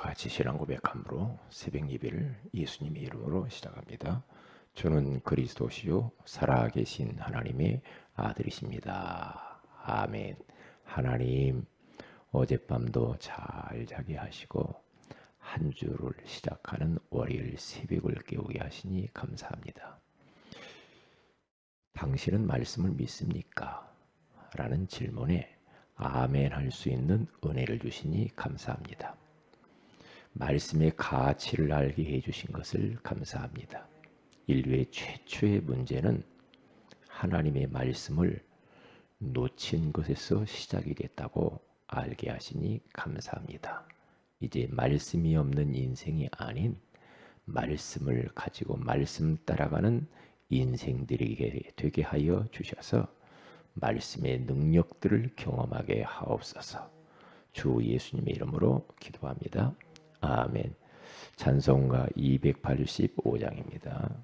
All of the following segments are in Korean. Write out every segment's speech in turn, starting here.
같이 신앙 고백함으로 새벽 예배를 예수님의 이름으로 시작합니다. 저는 그리스도시요 살아계신 하나님의 아들이십니다. 아멘. 하나님, 어젯밤도 잘 자게 하시고 한 주를 시작하는 월요일 새벽을 깨우게 하시니 감사합니다. 당신은 말씀을 믿습니까? 라는 질문에 아멘 할 수 있는 은혜를 주시니 감사합니다. 말씀의 가치를 알게 해주신 것을 감사합니다. 인류의 최초의 문제는 하나님의 말씀을 놓친 것에서 시작이 됐다고 알게 하시니 감사합니다. 이제 말씀이 없는 인생이 아닌 말씀을 가지고 말씀 따라가는 인생들이 되게 하여 주셔서 말씀의 능력들을 경험하게 하옵소서. 주 예수님의 이름으로 기도합니다. 아멘. 찬송가 285장입니다.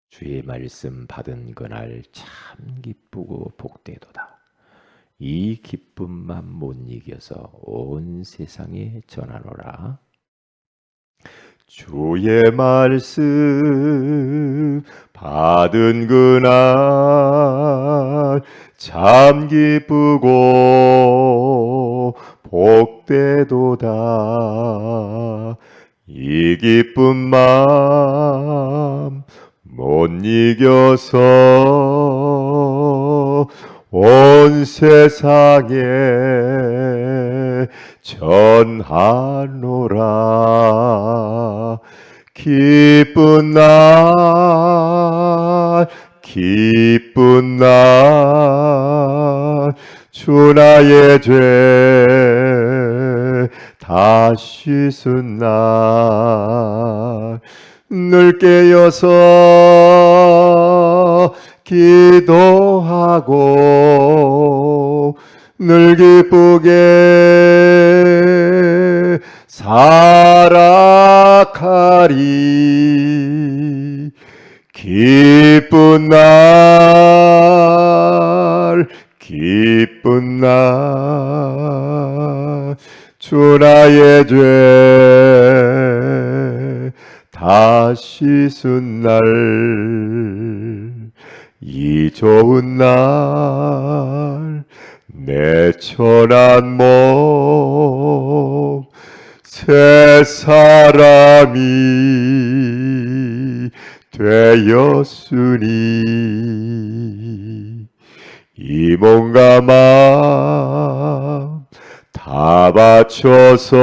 주의 말씀 받은 그날 참 기쁘고 복되도다. 이 기쁨만 못 이겨서 온 세상에 전하노라. 주의 말씀 받은 그날 참 기쁘고 복되도다. 이 기쁜 마음 못 이겨서 온 세상에 전하노라. 기쁜 날 기쁜 날 주 나의 죄 다 씻은 날 늘 깨어서 기도하고 늘 기쁘게 살아가리. 기쁜 날 기쁜 날 주 나의 죄 다 씻은 날 이 좋은 날 내 천한 몸 새 사람이 되었으니 이 몸과 마음 다 바쳐서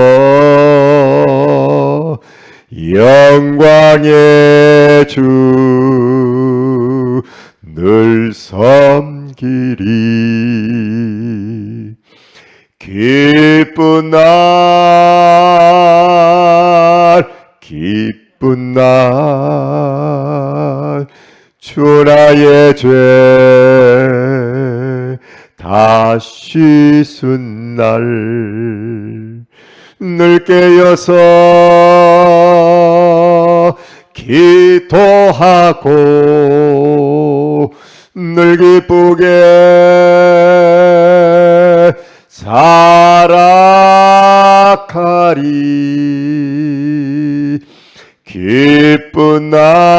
영광의 주 늘 섬기리. 기쁜 날 기쁜 날 주 나의 죄 다 씻은 날 늘 깨어서 기도하고 늘 기쁘게 살아가리. 기쁜 날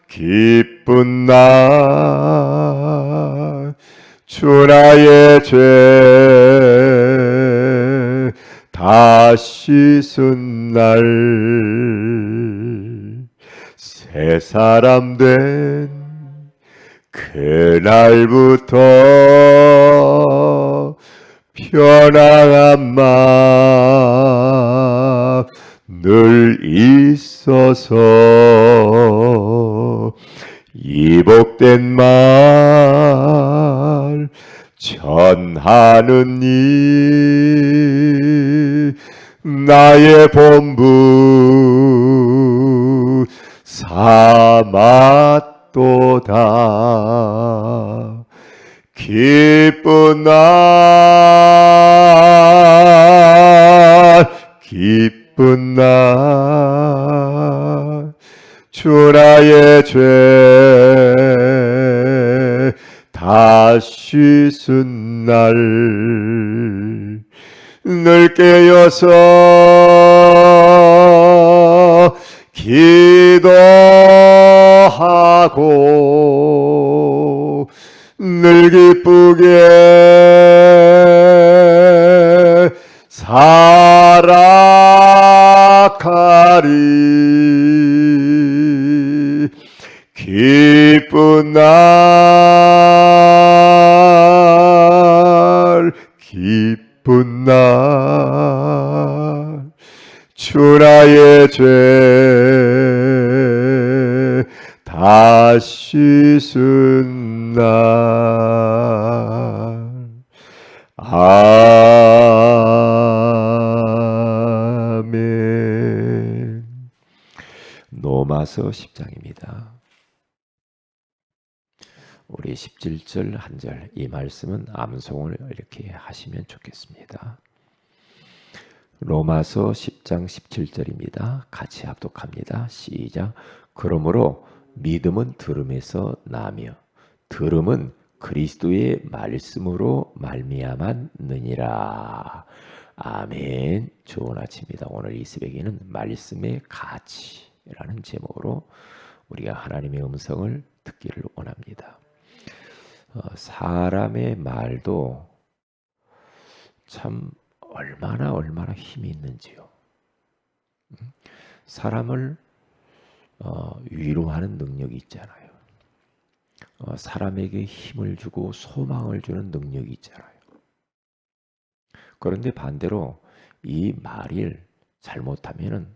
기쁜 날 주 나의 죄 다 씻은 날 새 사람 된 그날부터 편안한 마음 늘 있어서 이 복된 말 전하는 일 나의 본분 삼았도다. 기쁜 날 기쁜 날 주 나의 죄 다 씻은 날 늘 깨어서 기도하고 늘 기쁘게 살아가리. 기쁜 날 기쁜 날 주 나의 죄 다 씻은 날. 아멘. 로마서 10장입니다. 우리 17절 한 절 이 말씀은 암송을 이렇게 하시면 좋겠습니다. 로마서 10장 17절입니다. 같이 합독합니다. 시작. 그러므로 믿음은 들음에서 나며 들음은 그리스도의 말씀으로 말미암았느니라. 아멘. 좋은 아침입니다. 오늘 이 새벽에는 말씀의 가치라는 제목으로 우리가 하나님의 음성을 듣기를 원합니다. 사람의 말도 참 얼마나 힘이 있는지요. 사람을 위로하는 능력이 있잖아요. 사람에게 힘을 주고 소망을 주는 능력이 있잖아요. 그런데 반대로 이 말을 잘못하면은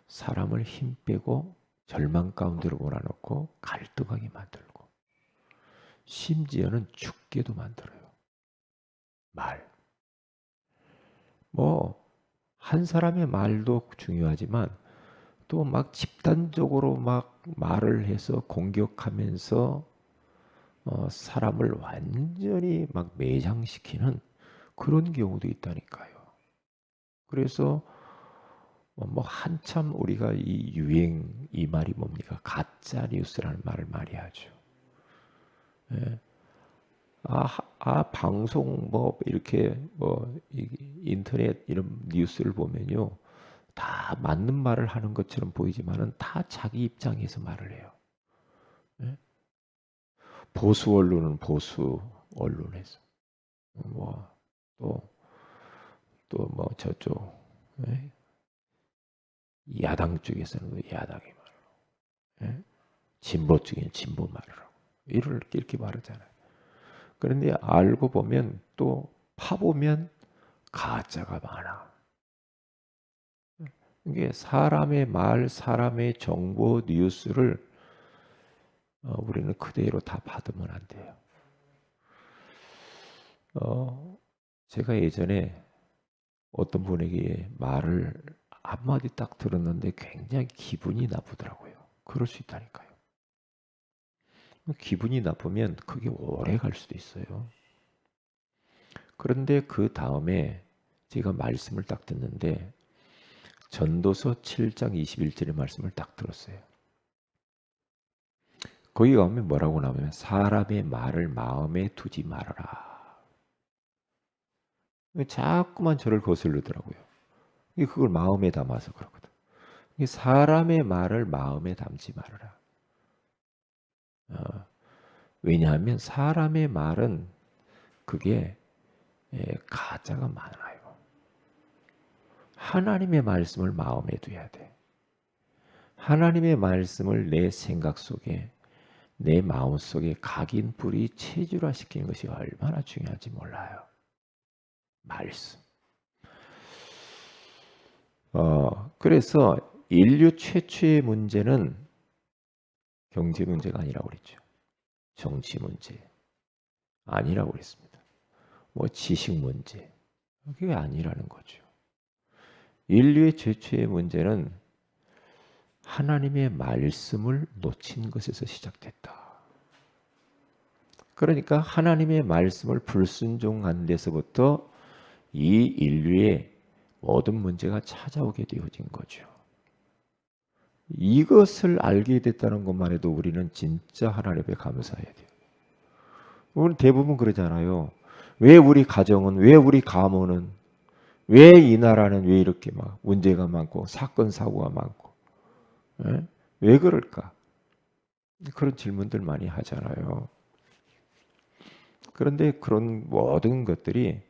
사람을 힘 빼고 절망 가운데로 몰아넣고 갈등하게 만들고 심지어는 죽게도 만들어요. 말. 한 사람의 말도 중요하지만 또 막 집단적으로 막 말을 해서 공격하면서 사람을 완전히 막 매장시키는 그런 경우도 있다니까요. 그래서 한참 우리가 이 유행 이 말이 뭡니까? 가짜 뉴스라는 말을 많이 하죠. 예. 방송 이렇게 인터넷 이런 뉴스를 보면요. 다 맞는 말을 하는 것처럼 보이지만은 다 자기 입장에서 말을 해요. 예? 보수 언론은 보수 언론에서 또 저쪽 예? 야당 쪽에서는 야당의 말로 예? 진보 쪽에는 진보 말을 하고 이렇게 말하잖아요. 그런데 알고 보면 또 파보면 가짜가 많아. 이게 사람의 말, 사람의 정보, 뉴스를 우리는 그대로 다 받으면 안 돼요. 제가 예전에 어떤 분에게 말을 한마디 딱 들었는데 굉장히 기분이 나쁘더라고요. 그럴 수 있다니까요. 기분이 나쁘면 그게 오래 갈 수도 있어요. 그런데 그 다음에 제가 말씀을 딱 듣는데 전도서 7장 21절의 말씀을 딱 들었어요. 거기 가면 뭐라고 나오면 사람의 말을 마음에 두지 말아라. 자꾸만 저를 거슬르더라고요. 그걸 마음에 담아서 그러거든. 사람의 말을 마음에 담지 말아라. 왜냐하면 사람의 말은 그게 가짜가 많아요. 하나님의 말씀을 마음에 둬야 돼. 하나님의 말씀을 내 생각 속에 내 마음 속에 각인뿌리 체질화시키는 것이 얼마나 중요한지 몰라요. 말씀. 그래서 인류 최초의 문제는 경제 문제가 아니라고 그랬죠. 정치 문제 아니라고 그랬습니다. 지식 문제 그게 아니라는 거죠. 인류의 최초의 문제는 하나님의 말씀을 놓친 것에서 시작됐다. 그러니까 하나님의 말씀을 불순종한 데서부터 이 인류의 모든 문제가 찾아오게 되어진 거죠. 이것을 알게 됐다는 것만 해도 우리는 진짜 하나님께 감사해야 돼요. 우리는 대부분 그러잖아요. 왜 우리 가정은, 왜 우리 가문은, 왜 이 나라는 왜 이렇게 막 문제가 많고 사건 사고가 많고, 예? 왜 그럴까? 그런 질문들 많이 하잖아요. 그런데 그런 모든 것들이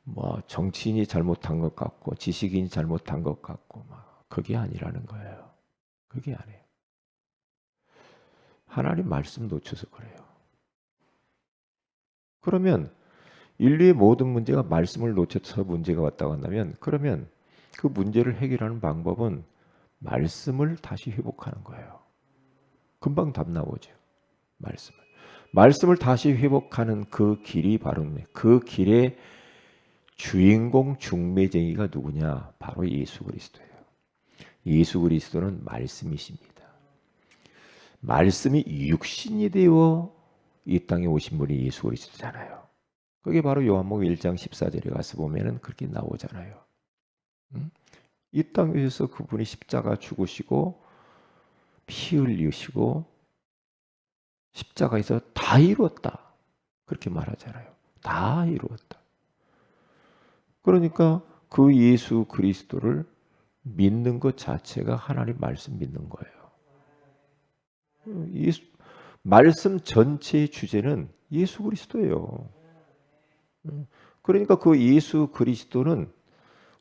뭐 정치인이 잘못한 것 같고 지식인이 잘못한 것 같고 막 그게 아니라는 거예요. 그게 아니에요. 하나님 말씀 놓쳐서 그래요. 그러면 인류의 모든 문제가 말씀을 놓쳐서 문제가 왔다고 한다면 그러면 그 문제를 해결하는 방법은 말씀을 다시 회복하는 거예요. 금방 답 나오죠. 말씀을 다시 회복하는 그 길이 바로 그 길의 주인공 중매쟁이가 누구냐? 바로 예수 그리스도예요. 예수 그리스도는 말씀이십니다. 말씀이 육신이 되어 이 땅에 오신 분이 예수 그리스도잖아요. 그게 바로 요한복음 1장 14절에 가서 보면은 그렇게 나오잖아요. 이 땅에서 그분이 십자가 죽으시고 피 흘리시고 십자가에서 다 이루었다. 그렇게 말하잖아요. 다 이루었다. 그러니까 그 예수 그리스도를 믿는 것 자체가 하나님 말씀 믿는 거예요. 예수, 말씀 전체의 주제는 예수 그리스도예요. 그러니까 그 예수 그리스도는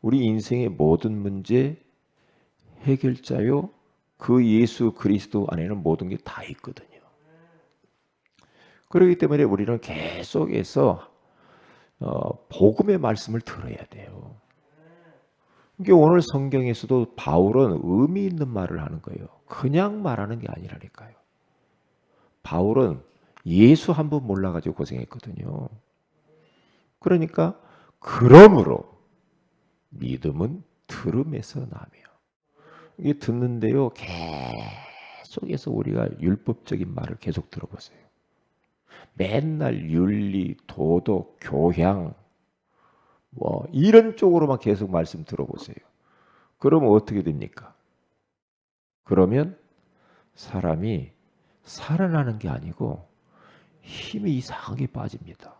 우리 인생의 모든 문제 해결자요. 그 예수 그리스도 안에는 모든 게 다 있거든요. 그렇기 때문에 우리는 계속해서 복음의 말씀을 들어야 돼요. 이게 오늘 성경에서도 바울은 의미 있는 말을 하는 거예요. 그냥 말하는 게 아니라니까요. 바울은 예수 한 번 몰라가지고 고생했거든요. 그러니까 그러므로 믿음은 들음에서 나며 이게 듣는데요. 계속해서 우리가 율법적인 말을 계속 들어보세요. 맨날 윤리, 도덕, 교양 뭐 이런 쪽으로만 계속 말씀 들어보세요. 그러면 어떻게 됩니까? 그러면 사람이 살아나는 게 아니고 힘이 이상하게 빠집니다.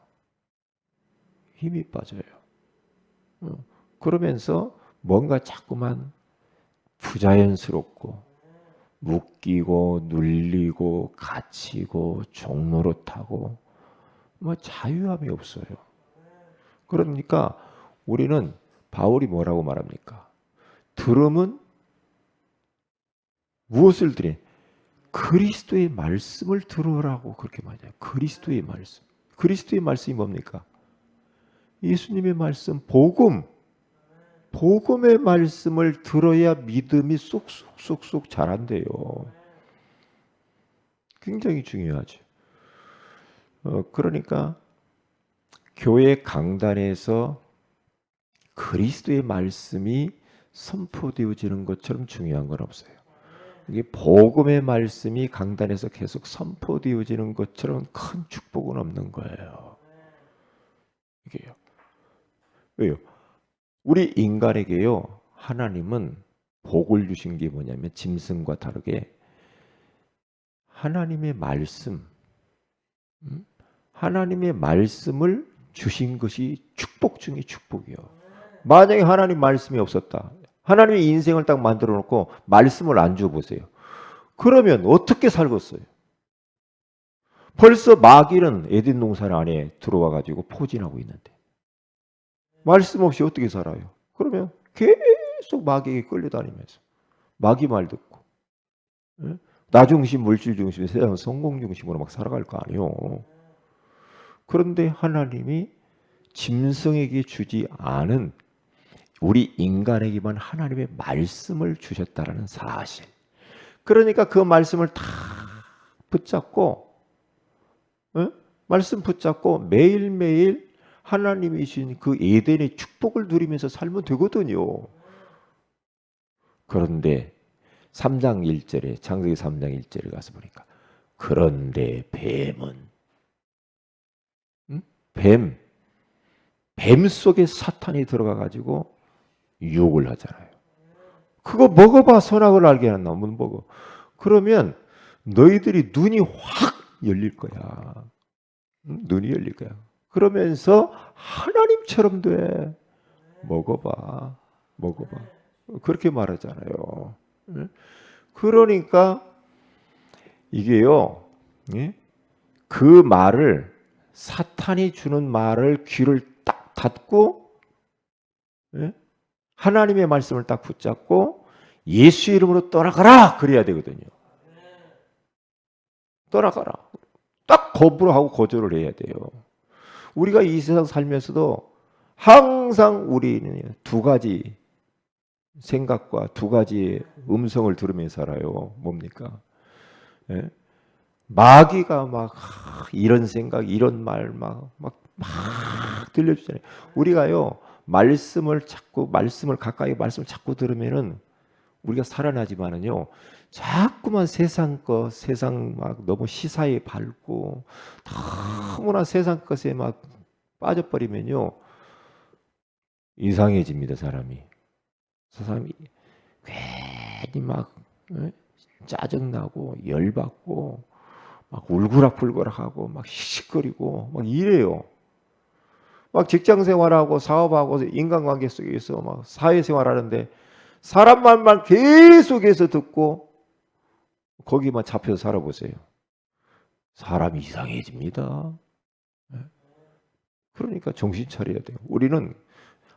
힘이 빠져요. 그러면서 뭔가 자꾸만 부자연스럽고 묶이고 눌리고 갇히고 종노릇하고 뭐 자유함이 없어요. 그러니까 우리는 바울이 뭐라고 말합니까? 들음은 무엇을 들이? 그리스도의 말씀을 들으라고 그렇게 말해요. 그리스도의 말씀. 그리스도의 말씀이 뭡니까? 예수님의 말씀, 복음. 복음의 말씀을 들어야 믿음이 쏙쏙쏙쏙 자란대요. 굉장히 중요하죠. 그러니까 교회 강단에서 그리스도의 말씀이 선포되어지는 것처럼 중요한 건 없어요. 이게 복음의 말씀이 강단에서 계속 선포되어지는 것처럼 큰 축복은 없는 거예요. 이게요. 왜요? 우리 인간에게요. 하나님은 복을 주신 게 뭐냐면 짐승과 다르게 하나님의 말씀, 하나님의 말씀을 주신 것이 축복 중에 축복이요. 만약에 하나님 말씀이 없었다. 하나님의 인생을 딱 만들어 놓고 말씀을 안 줘 보세요. 그러면 어떻게 살겠어요? 벌써 마귀는 에덴 동산 안에 들어와 가지고 포진하고 있는데 말씀 없이 어떻게 살아요? 그러면 계속 마귀에게 끌려다니면서 마귀 말 듣고 나 중심, 물질 중심, 세상 성공 중심으로 막 살아갈 거 아니에요. 그런데 하나님이 짐승에게 주지 않은 우리 인간에게만 하나님의 말씀을 주셨다라는 사실. 그러니까 그 말씀을 다 붙잡고 말씀 붙잡고 매일매일 하나님이 주신 그 에덴의 축복을 누리면서 살면 되거든요. 그런데 3장 1절에 창세기 3장 1절에 가서 보니까 그런데 뱀은 뱀 속에 사탄이 들어가 가지고 유혹을 하잖아요. 그거 먹어봐 선악을 알게 하나 못 먹어. 그러면 너희들이 눈이 확 열릴 거야. 눈이 열릴 거야. 그러면서 하나님처럼 돼. 먹어봐. 먹어봐. 그렇게 말하잖아요. 예? 그러니까 이게요. 예? 그 말을 사탄이 주는 말을 귀를 딱 닫고 예? 하나님의 말씀을 딱 붙잡고 예수 이름으로 떠나가라 그래야 되거든요. 떠나가라. 딱 거부를 하고 거절을 해야 돼요. 우리가 이 세상 살면서도 항상 우리는 두 가지 생각과 두 가지의 음성을 들으면서 살아요. 뭡니까? 예? 마귀가 막 이런 생각, 이런 말 막 들려주잖아요. 우리가요 말씀을 가까이 말씀을 자꾸 들으면은 우리가 살아나지만은요 자꾸만 세상 막 너무 시사에 밟고 너무나 세상 것에 막 빠져버리면요 이상해집니다 사람이. 사람이 괜히 막 짜증나고 열받고 막 울그락불그락하고 막 씩씩거리고 막 이래요. 막 직장 생활하고 사업하고 인간관계 속에서 막 사회생활하는데 사람 말만 계속해서 듣고 거기만 잡혀서 살아보세요. 사람이 이상해집니다. 그러니까 정신 차려야 돼요. 우리는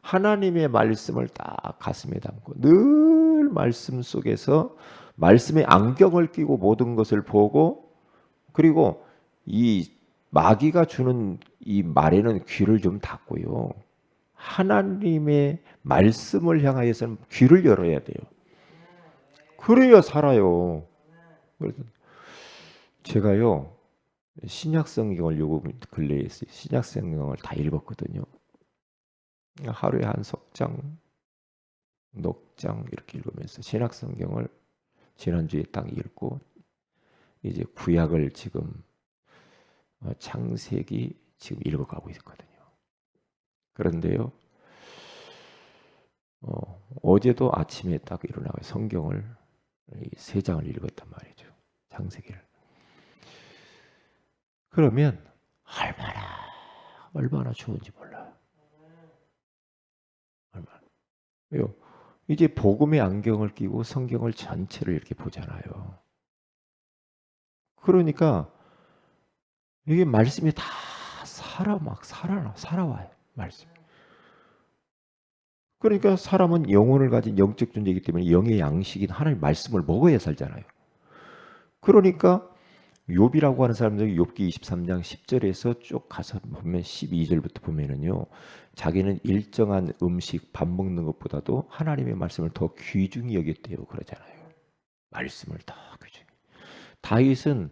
하나님의 말씀을 딱 가슴에 담고 늘 말씀 속에서 말씀의 안경을 끼고 모든 것을 보고 그리고 이 마귀가 주는 이 말에는 귀를 좀 닫고요. 하나님의 말씀을 향하여서는 귀를 열어야 돼요. 그래야 살아요. 그래서 제가요 신약 성경을 요즘 근래에 신약 성경을 다 읽었거든요. 하루에 한 석장, 넉장 이렇게 읽으면서 신약 성경을 지난주에 딱 읽고 이제 구약을 지금 창세기 지금 읽어가고 있거든요. 그런데요, 어제도 아침에 딱 일어나서 성경을 세 장을 읽었단 말이죠. 창세기를. 그러면 얼마나 좋은지 몰라요. 얼마나. 왜요? 이제 복음의 안경을 끼고 성경을 전체를 이렇게 보잖아요. 그러니까 이게 말씀이 다 살아와요. 말씀. 그러니까 사람은 영혼을 가진 영적 존재이기 때문에 영의 양식인 하나님의 말씀을 먹어야 살잖아요. 그러니까 욥이라고 하는 사람들이 욥기 23장 10절에서 쭉 가서 보면 12절부터 보면은요. 자기는 일정한 음식 밥 먹는 것보다도 하나님의 말씀을 더 귀중히 여겼대요. 그러잖아요. 말씀을 더 귀중히. 다윗은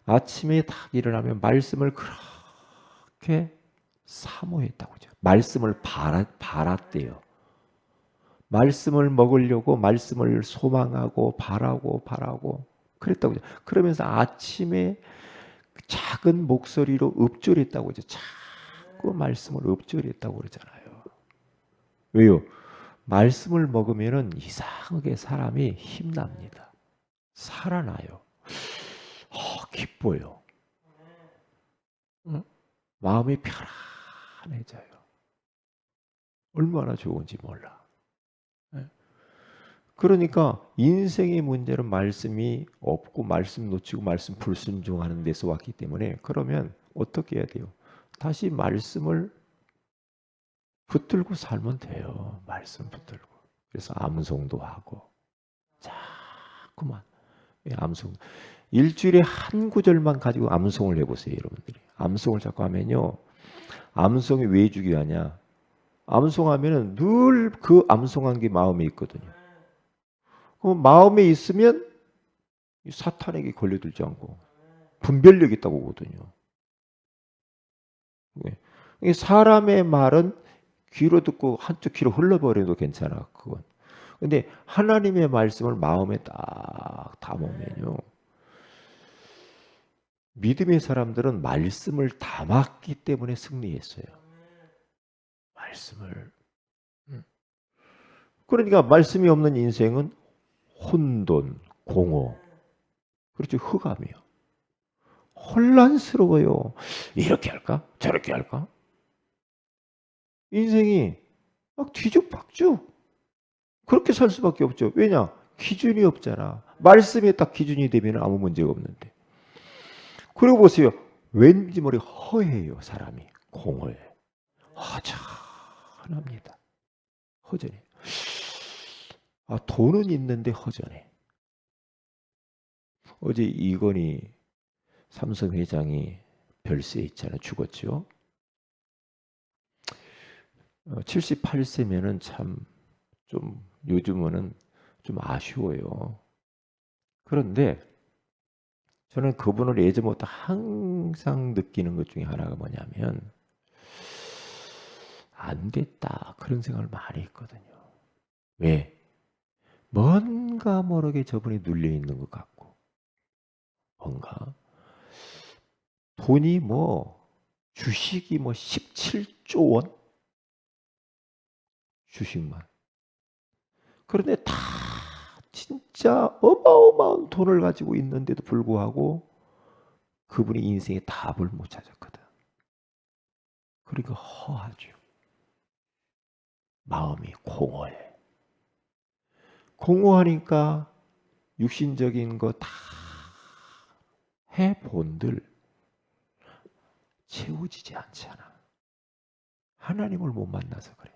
아침에 딱 일어나면 말씀을 그렇게 사모했다고 하죠. 말씀을 바랐대요. 말씀을 먹으려고 말씀을 소망하고 바라고 그랬다고 하죠. 그러면서 아침에 작은 목소리로 읊조렸다고 하죠. 자꾸 말씀을 읊조렸다고 그러잖아요. 왜요? 말씀을 먹으면은 이상하게 사람이 힘납니다. 살아나요. 기뻐요. 응? 마음이 편안해져요. 얼마나 좋은지 몰라. 그러니까 인생의 문제는 말씀이 없고 말씀 놓치고 말씀 불순종하는 데서 왔기 때문에 그러면 어떻게 해야 돼요? 다시 말씀을 붙들고 살면 돼요. 말씀 붙들고. 그래서 암송도 하고 자꾸만 암송. 일주일에 한 구절만 가지고 암송을 해보세요, 여러분들이. 암송을 자꾸 하면요. 암송이 왜 중요하냐? 암송하면은 늘 그 암송한 게 마음에 있거든요. 그 마음에 있으면 사탄에게 걸려들지 않고 분별력 있다고 보거든요. 사람의 말은 귀로 듣고 한쪽 귀로 흘러버려도 괜찮아. 그건. 근데 하나님의 말씀을 마음에 딱 담으면요. 믿음의 사람들은 말씀을 담았기 때문에 승리했어요. 말씀을. 그러니까 말씀이 없는 인생은 혼돈, 공허, 그렇죠. 흑암이요. 혼란스러워요. 이렇게 할까? 저렇게 할까? 인생이 막 뒤죽박죽 그렇게 살 수밖에 없죠. 왜냐? 기준이 없잖아. 말씀에 딱 기준이 되면 아무 문제가 없는데. 그리고 보세요. 왠지 모르게 허해요. 사람이. 공허해. 허전합니다. 허전해. 아, 돈은 있는데 허전해. 어제 이건희 삼성 회장이 별세했잖아요. 죽었죠. 78세면은 참 좀 요즘은 좀 아쉬워요. 그런데 저는 그분을 예전부터 항상 느끼는 것 중에 하나가 뭐냐면 안 됐다 그런 생각을 많이 했거든요. 왜? 뭔가 모르게 저분이 눌려 있는 것 같고 뭔가 돈이 뭐 주식이 뭐 17조 원 주식만 그런데 다 진짜 어마어마한 돈을 가지고 있는데도 불구하고 그분이 인생의 답을 못 찾았거든. 그러니까 허하죠. 마음이 공허해. 공허하니까 육신적인 거 다 해본들 채워지지 않잖아. 하나님을 못 만나서 그래.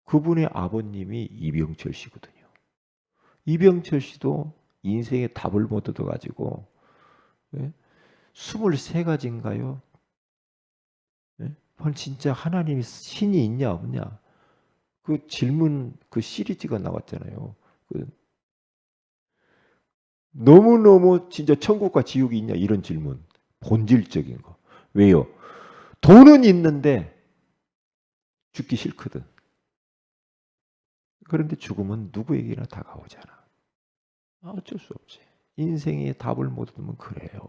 그분의 아버님이 이병철 씨거든요. 이병철 씨도 인생의 답을 못 얻어가지고 23가지인가요? 진짜 하나님이 신이 있냐 없냐? 그 질문 그 시리즈가 나왔잖아요. 너무너무 진짜 천국과 지옥이 있냐 이런 질문. 본질적인 거. 왜요? 돈은 있는데 죽기 싫거든. 그런데 죽음은 누구에게나 다가오잖아. 어쩔 수 없지. 인생의 답을 못 얻으면 그래요.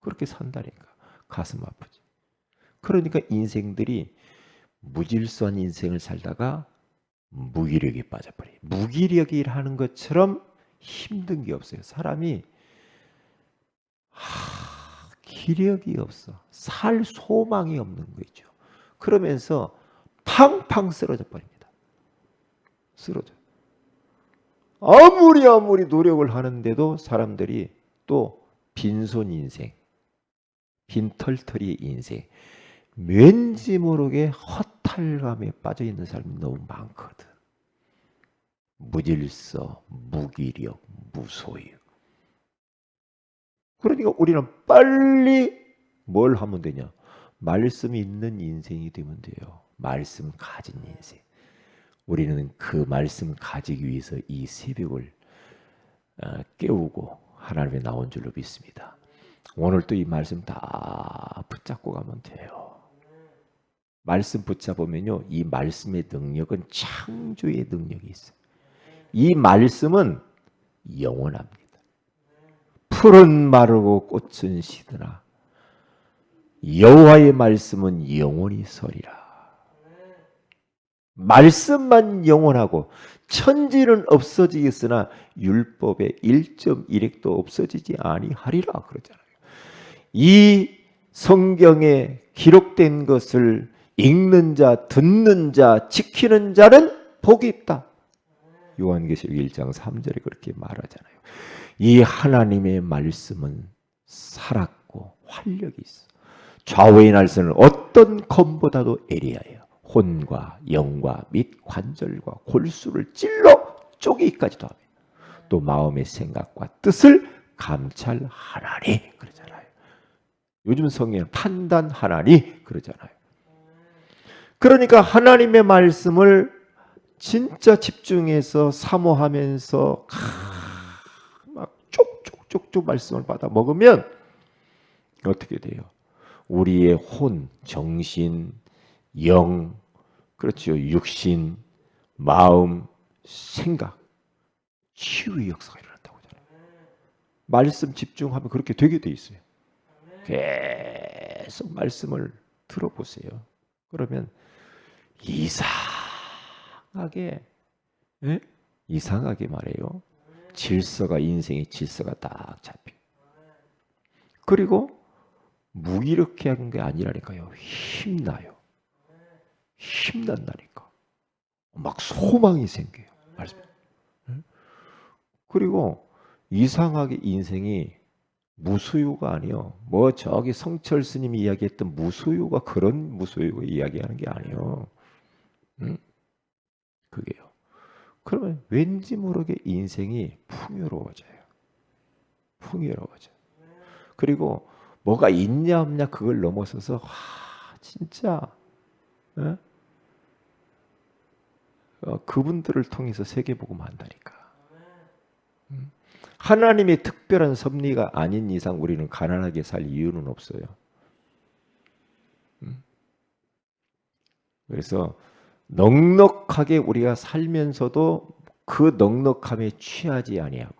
그렇게 산다니까. 가슴 아프지. 그러니까 인생들이 무질서한 인생을 살다가 무기력에 빠져버려. 무기력이라는 것처럼 힘든 게 없어요. 사람이 기력이 없어. 살 소망이 없는 거죠. 그러면서 팡팡 쓰러져 버립니다. 쓰러져. 아무리 노력을 하는데도 사람들이 또 빈손 인생, 빈털터리 인생, 왠지 모르게 허탈감에 빠져 있는 사람이 너무 많거든. 무질서, 무기력, 무소유. 그러니까 우리는 빨리 뭘 하면 되냐? 말씀이 있는 인생이 되면 돼요. 말씀 가진 인생. 우리는 그 말씀 가지기 위해서 이 새벽을 깨우고 하나님의 나온 줄로 믿습니다. 오늘 또 이 말씀 다 붙잡고 가면 돼요. 말씀 붙잡으면요, 이 말씀의 능력은 창조의 능력이 있어요. 이 말씀은 영원합니다. 풀은 마르고 꽃은 시드나 여호와의 말씀은 영원히 서리라. 말씀만 영원하고 천지는 없어지겠으나 율법의 1.1핵도 없어지지 아니하리라 그러잖아요. 이 성경에 기록된 것을 읽는 자, 듣는 자, 지키는 자는 복이 있다. 요한계시록 1장 3절에 그렇게 말하잖아요. 이 하나님의 말씀은 살았고 활력이 있어. 좌우의 날선을 어떤 검보다도 예리하여 혼과 영과 및 관절과 골수를 찔러 쪼개기까지도 하며 또 마음의 생각과 뜻을 감찰하나니 그러잖아요. 요즘 성경은 판단하나니 그러잖아요. 그러니까 하나님의 말씀을 진짜 집중해서 사모하면서 막 쪽쪽쪽쪽 말씀을 받아 먹으면 어떻게 돼요? 우리의 혼, 정신, 영, 그렇죠. 육신, 마음, 생각, 치유의 역사가 일어난다고 하잖아요. 말씀 집중하면 그렇게 되게 돼 있어요. 계속 말씀을 들어보세요. 그러면 이상하게 예? 이상하게 말해요. 질서가 인생의 질서가 딱 잡혀. 그리고 무기력한 게 아니라니까요. 힘나요. 힘난다니까. 막 소망이 생겨요. 말씀. 그리고 이상하게 인생이 무소유가 아니요. 뭐 저기 성철 스님이 이야기했던 무소유가 그런 무소유가 이야기하는 게 아니요. 응? 그게요. 그러면 왠지 모르게 인생이 풍요로워져요. 풍요로워져. 그리고 뭐가 있냐 없냐 그걸 넘어서서 진짜 어? 그분들을 통해서 세계복음 한다니까. 하나님의 특별한 섭리가 아닌 이상 우리는 가난하게 살 이유는 없어요. 그래서 넉넉하게 우리가 살면서도 그 넉넉함에 취하지 아니하고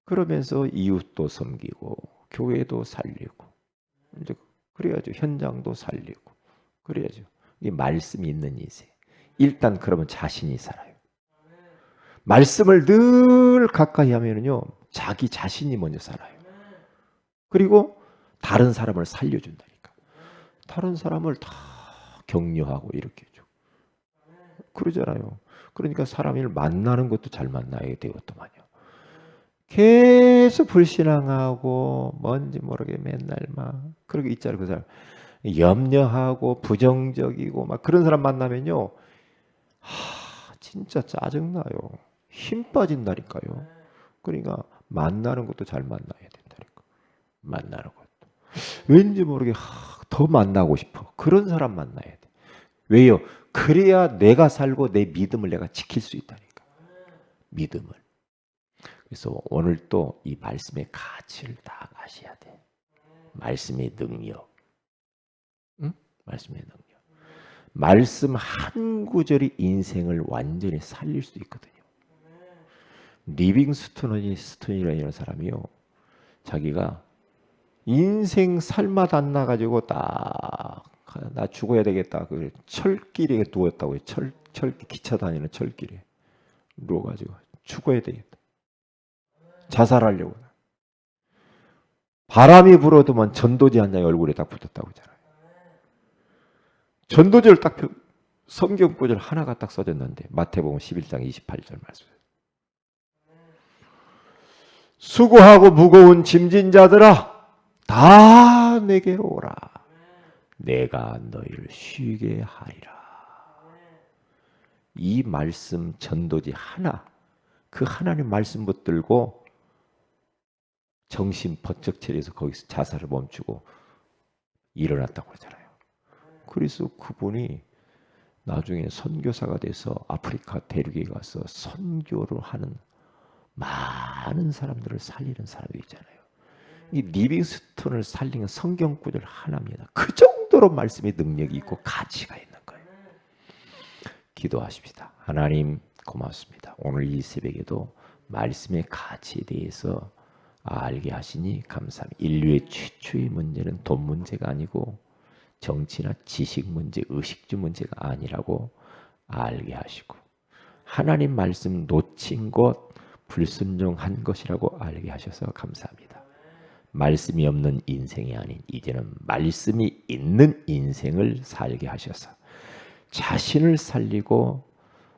그러면서 이웃도 섬기고 교회도 살리고 이제 그래야죠. 현장도 살리고 그래야죠. 이 말씀이 있는 인생. 일단 그러면 자신이 살아요. 말씀을 늘 가까이 하면은요, 자기 자신이 먼저 살아요. 그리고 다른 사람을 살려준다니까. 다른 사람을 다 격려하고 이렇게 해줘. 그러잖아요. 그러니까 사람을 만나는 것도 잘 만나야 되겠더만요. 계속 불신앙하고 뭔지 모르게 맨날 막 그렇게 있잖아요. 그 사람 염려하고 부정적이고 막 그런 사람 만나면요, 진짜 짜증나요. 힘 빠진다니까요. 그러니까 만나는 것도 잘 만나야 된다니까. 만나는 것도. 왠지 모르게 더 만나고 싶어. 그런 사람 만나야 돼. 왜요? 그래야 내가 살고 내 믿음을 내가 지킬 수 있다니까. 믿음을. 그래서 오늘 또 이 말씀의 가치를 다 아셔야 돼. 말씀의 능력. 응? 말씀의 능력. 말씀 한 구절이 인생을 완전히 살릴 수 있거든요. 리빙스톤이라는 사람이요. 자기가 인생 살맛 안 나가지고 딱 나 죽어야 되겠다. 그 철길에 누웠다고요. 철 기차 다니는 철길에 누워가지고 죽어야 되겠다. 자살하려고. 바람이 불어도만 전도지 한 장이 얼굴에 딱 붙었다고 하잖아요. 전도지를 딱 성경 구절 하나가 딱 써졌는데 마태복음 11장 28절 말씀. 수고하고 무거운 짐진 자들아 다 내게로 오라. 내가 너희를 쉬게 하리라. 이 말씀 전도지 하나, 그 하나님 말씀 붙들고 정신 번쩍 차려서 거기서 자살을 멈추고 일어났다고 하잖아요. 그래서 그분이 나중에 선교사가 돼서 아프리카 대륙에 가서 선교를 하는 많은 사람들을 살리는 사람이 있잖아요. 이 리빙스톤을 살리는 성경 구절 하나입니다. 그 정도로 말씀의 능력이 있고 가치가 있는 거예요. 기도하십시다. 하나님 고맙습니다. 오늘 이 새벽에도 말씀의 가치에 대해서 알게 하시니 감사합니다. 인류의 최초의 문제는 돈 문제가 아니고 정치나 지식 문제, 의식주 문제가 아니라고 알게 하시고 하나님 말씀 놓친 것, 불순종한 것이라고 알게 하셔서 감사합니다. 말씀이 없는 인생이 아닌 이제는 말씀이 있는 인생을 살게 하셔서 자신을 살리고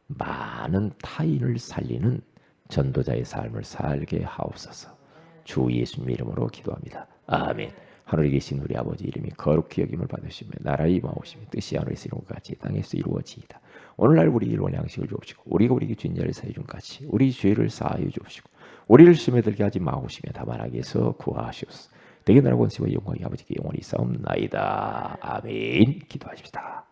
많은 타인을 살리는 전도자의 삶을 살게 하옵소서. 주 예수님 이름으로 기도합니다. 아멘. 하늘에 계신 우리 아버지 이름이 거룩히 여김을 받으시며 나라의 임하오시며 뜻이 하늘에서 이룬 것 같이 땅에서 이루어지이다. 오늘날 우리 일원 양식을 주옵시고 우리가 우리에게 주인 자를 사해 준 같이 우리 죄를 사하여 주옵시고 우리를 시험에 들게 하지 마옵시며 다만 악에서 구하시옵소서. 대개 나라 권세와 영광이 아버지께 영원히 싸움나이다. 아멘. 기도하십시다.